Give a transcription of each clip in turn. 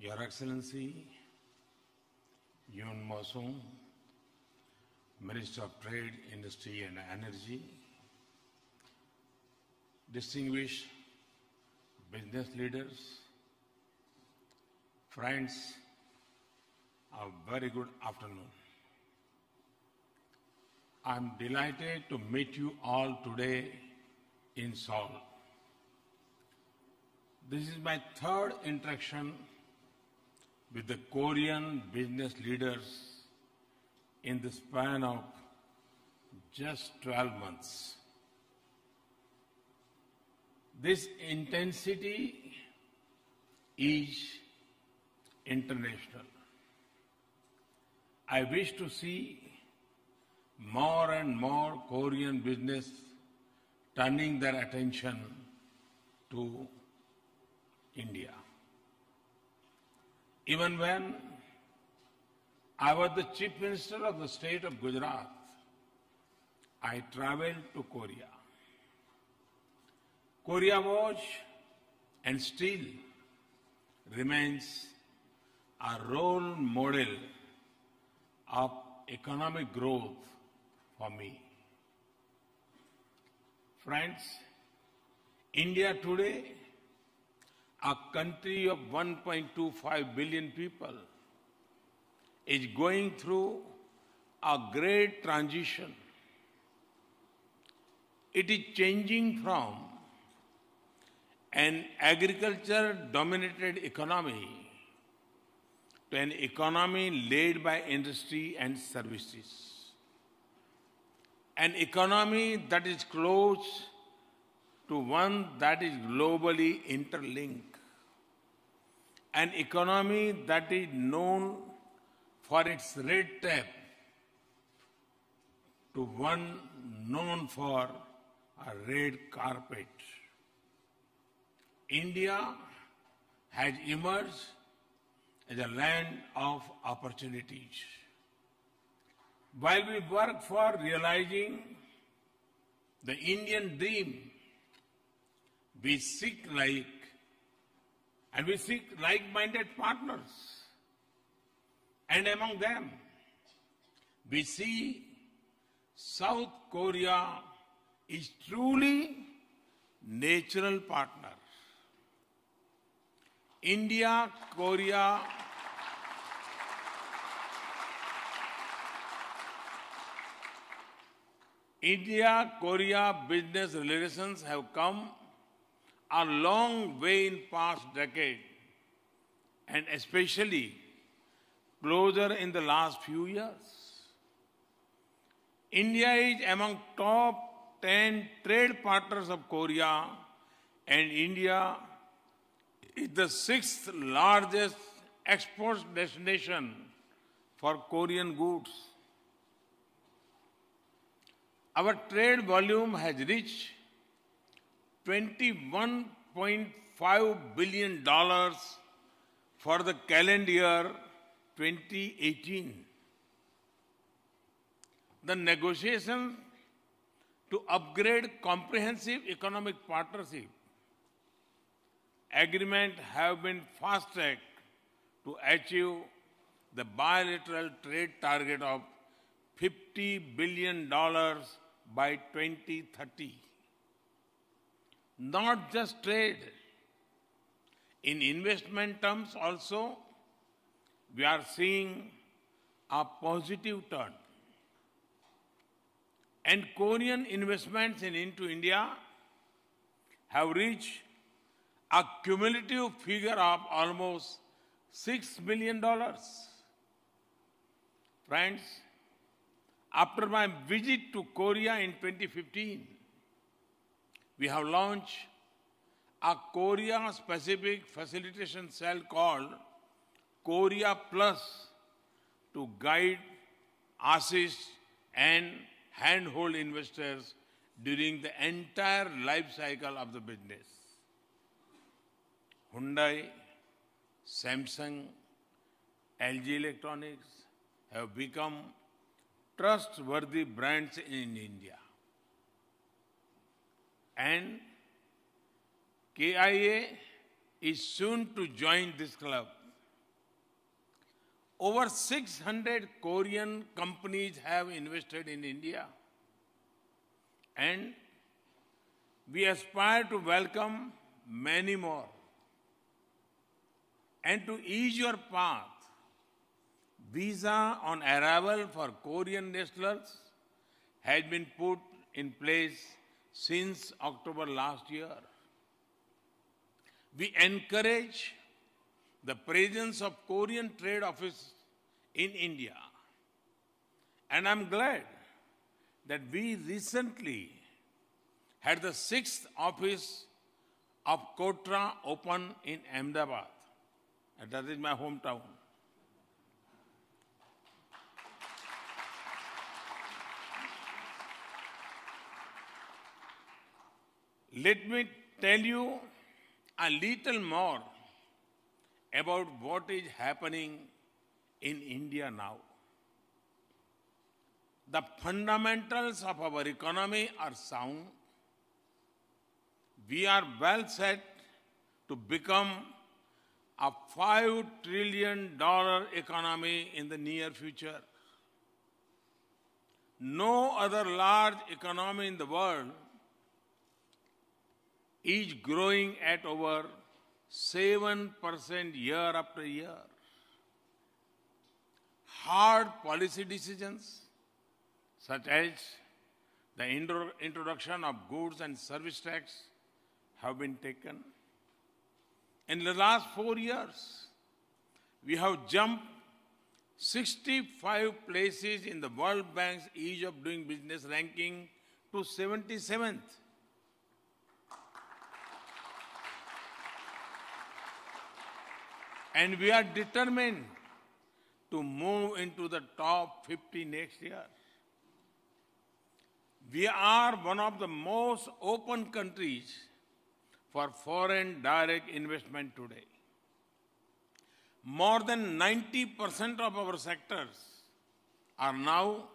Your Excellency, Yun Mosung, Minister of Trade, Industry and Energy, distinguished business leaders, friends, a very good afternoon. I'm delighted to meet you all today in Seoul. This is my third interaction with the Korean business leaders in the span of just 12 months. This intensity is international. I wish to see more and more Korean business turning their attention to India. Even when I was the Chief Minister of the state of Gujarat, I traveled to Korea. Korea was and still remains a role model of economic growth for me. Friends, India today, a country of 1.25 billion people, is going through a great transition. It is changing from an agriculture-dominated economy to an economy led by industry and services. An economy that is close to one that is globally interlinked. An economy that is known for its red tape to one known for a red carpet. India has emerged as a land of opportunities. While we work for realizing the Indian dream, we seek like-minded partners. And among them, we see South Korea is truly natural partner. India-Korea business relations have come a long way in past decade, and especially closer in the last few years. India is among top 10 trade partners of Korea, and India is the 6th largest export destination for Korean goods. Our trade volume has reached $21.5 billion for the calendar year 2018. The negotiations to upgrade comprehensive economic partnership agreement have been fast-tracked to achieve the bilateral trade target of $50 billion by 2030. Not just trade. In investment terms also, we are seeing a positive turn. And Korean investments into India have reached a cumulative figure of almost $6 billion. Friends, after my visit to Korea in 2015, we have launched a Korea-specific facilitation cell called Korea Plus to guide, assist, and handhold investors during the entire life cycle of the business. Hyundai, Samsung, LG Electronics have become trustworthy brands in India. And KIA is soon to join this club. Over 600 Korean companies have invested in India, and we aspire to welcome many more. And to ease your path, visa on arrival for Korean nationals has been put in place since October last year. We encourage the presence of Korean trade office in India. And I'm glad that we recently had the 6th office of Kotra open in Ahmedabad. And that is my hometown. Let me tell you a little more about what is happening in India now. The fundamentals of our economy are sound. We are well set to become a $5 trillion economy in the near future. No other large economy in the world is growing at over 7% year after year. Hard policy decisions, such as the introduction of goods and service tax, have been taken. In the last 4 years, we have jumped 65 places in the World Bank's Ease of Doing Business ranking to 77th. And we are determined to move into the top 50 next year. We are one of the most open countries for foreign direct investment today. More than 90% of our sectors are now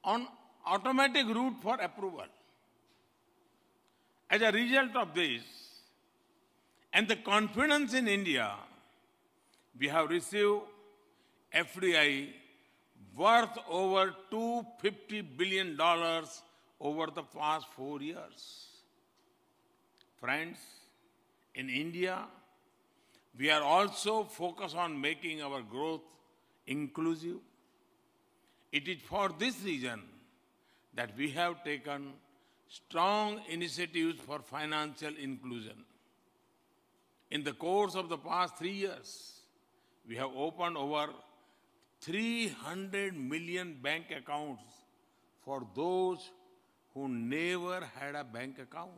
on automatic route for approval. As a result of this and the confidence in India, we have received FDI worth over $250 billion over the past 4 years. Friends, in India, we are also focused on making our growth inclusive. It is for this reason that we have taken strong initiatives for financial inclusion. In the course of the past 3 years, we have opened over 300 million bank accounts for those who never had a bank account.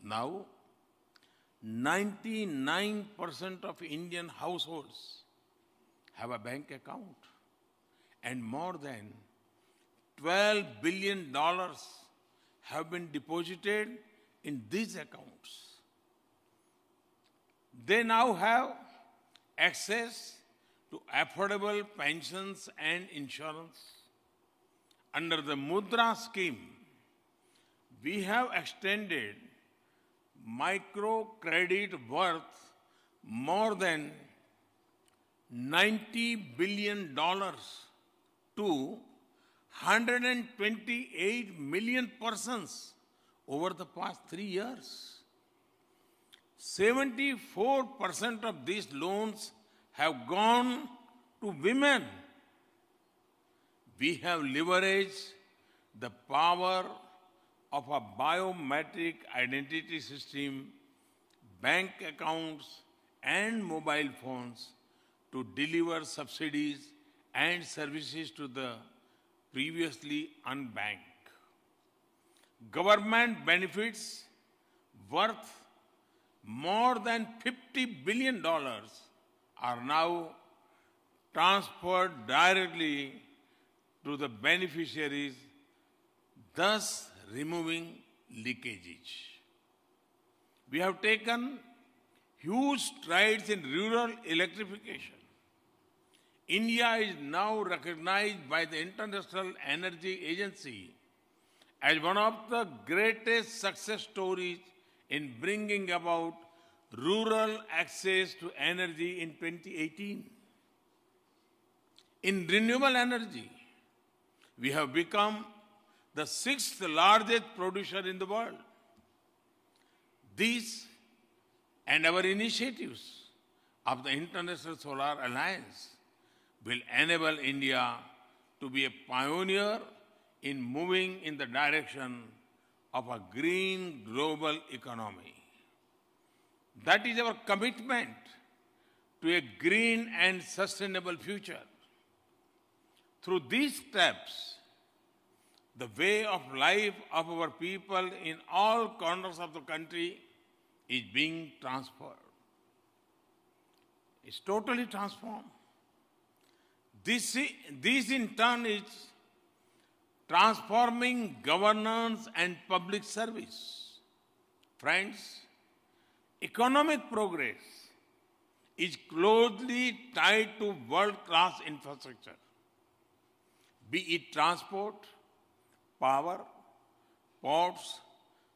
Now, 99% of Indian households have a bank account, and more than $12 billion have been deposited in these accounts. They now have access to affordable pensions and insurance. Under the Mudra scheme, we have extended microcredit worth more than $90 billion to 128 million persons over the past 3 years. 74% of these loans have gone to women. We have leveraged the power of a biometric identity system, bank accounts, and mobile phones to deliver subsidies and services to the previously unbanked. Government benefits worth more than $50 billion are now transferred directly to the beneficiaries, thus removing leakage. We have taken huge strides in rural electrification. India is now recognized by the International Energy Agency as one of the greatest success stories in bringing about rural access to energy in 2018. In renewable energy, we have become the sixth largest producer in the world. These and our initiatives of the International Solar Alliance will enable India to be a pioneer in moving in the direction of a green global economy. That is our commitment to a green and sustainable future. Through these steps, the way of life of our people in all corners of the country is being transferred. It's totally transformed. This in turn is transforming governance and public service. Friends, economic progress is closely tied to world-class infrastructure, be it transport, power, ports,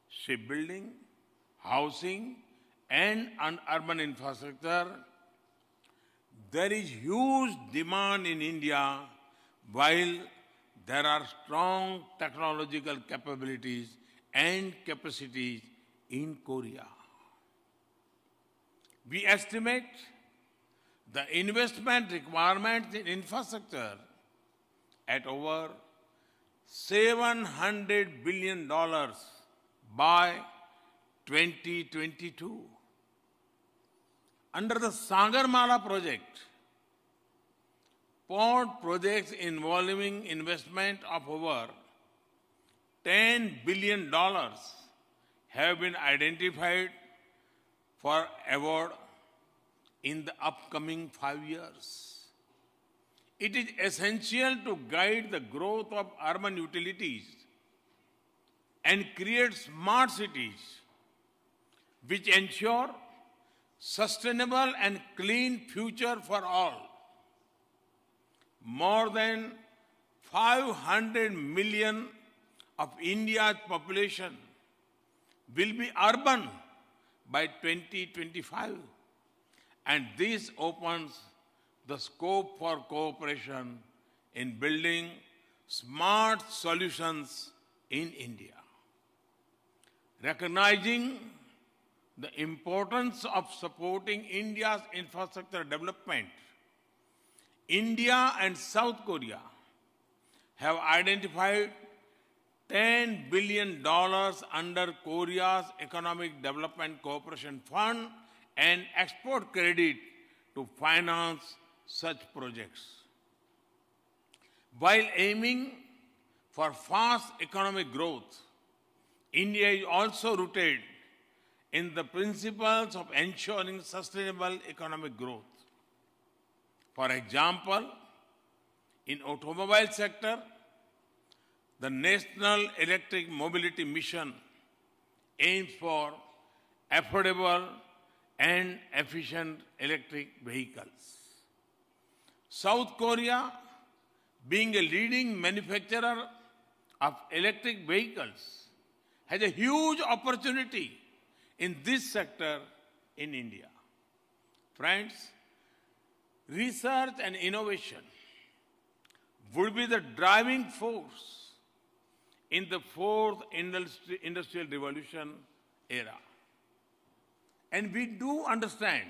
shipbuilding, housing, and urban infrastructure. There is huge demand in India, while there are strong technological capabilities and capacities in Korea. We estimate the investment requirements in infrastructure at over $700 billion by 2022. Under the Sagarmala project, port projects involving investment of over $10 billion have been identified for award in the upcoming 5 years. It is essential to guide the growth of urban utilities and create smart cities which ensure sustainable and clean future for all. More than 500 million of India's population will be urban by 2025, and this opens the scope for cooperation in building smart solutions in India. Recognizing the importance of supporting India's infrastructure development, India and South Korea have identified $10 billion under Korea's Economic Development Cooperation Fund and export credit to finance such projects. While aiming for fast economic growth, India is also rooted in the principles of ensuring sustainable economic growth. For example, in automobile sector, the National Electric Mobility Mission aims for affordable and efficient electric vehicles. South Korea, being a leading manufacturer of electric vehicles, has a huge opportunity in this sector in India. Friends, research and innovation would be the driving force in the fourth industrial revolution era. And we do understand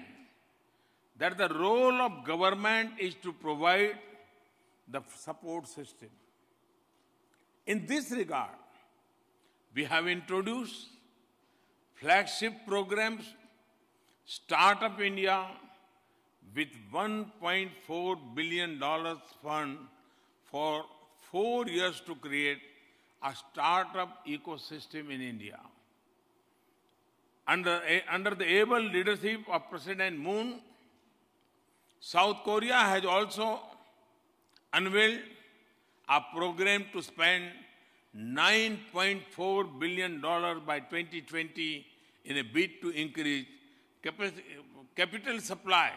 that the role of government is to provide the support system. In this regard, we have introduced flagship programs, Startup India, with $1.4 billion fund for 4 years to create a startup ecosystem in India. Under the able leadership of President Moon, South Korea has also unveiled a program to spend $9.4 billion by 2020 in a bid to increase capital supply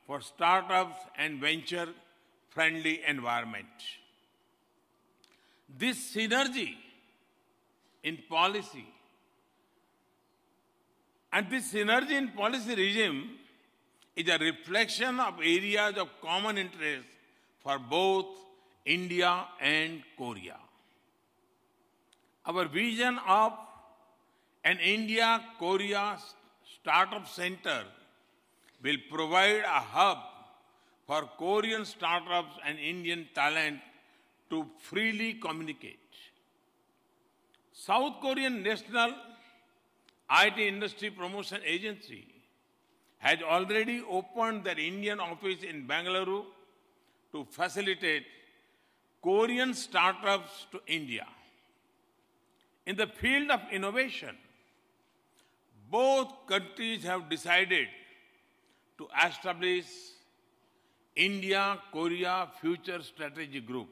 for startups and venture-friendly environment. This synergy in policy and this synergy in policy regime is a reflection of areas of common interest for both India and Korea. Our vision of an India-Korea Startup Center will provide a hub for Korean startups and Indian talent to freely communicate. South Korean National IT Industry Promotion Agency has already opened their Indian office in Bengaluru to facilitate Korean startups to India. In the field of innovation, both countries have decided to establish India-Korea Future Strategy Group,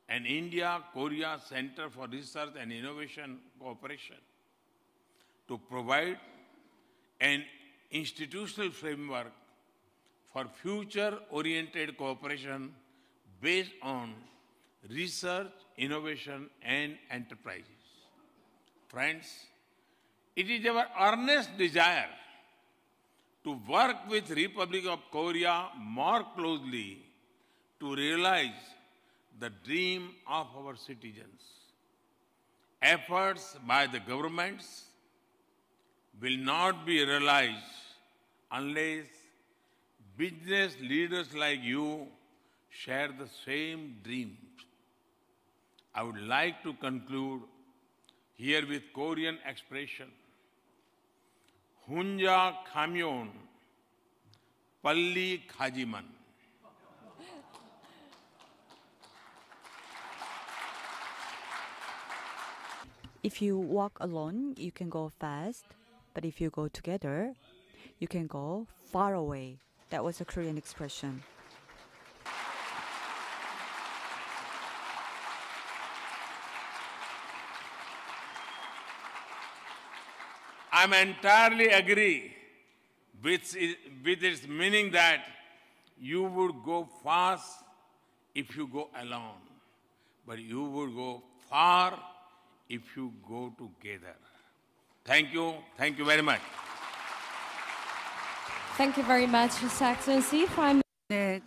an India-Korea Center for Research and Innovation Cooperation, to provide an institutional framework for future-oriented cooperation based on research, innovation, and enterprises. Friends, it is our earnest desire to work with Republic of Korea more closely to realize the dream of our citizens. Efforts by the governments will not be realized unless business leaders like you share the same dreams. I would like to conclude here with Korean expression. Hunja Kamyon Palli Khajiman. If you walk alone, you can go fast. But if you go together, you can go far away. That was a Korean expression. I'm entirely agree with its meaning that you would go fast if you go alone, but you would go far if you go together. Thank you. Thank you very much. Thank you very much, His Excellency. 네,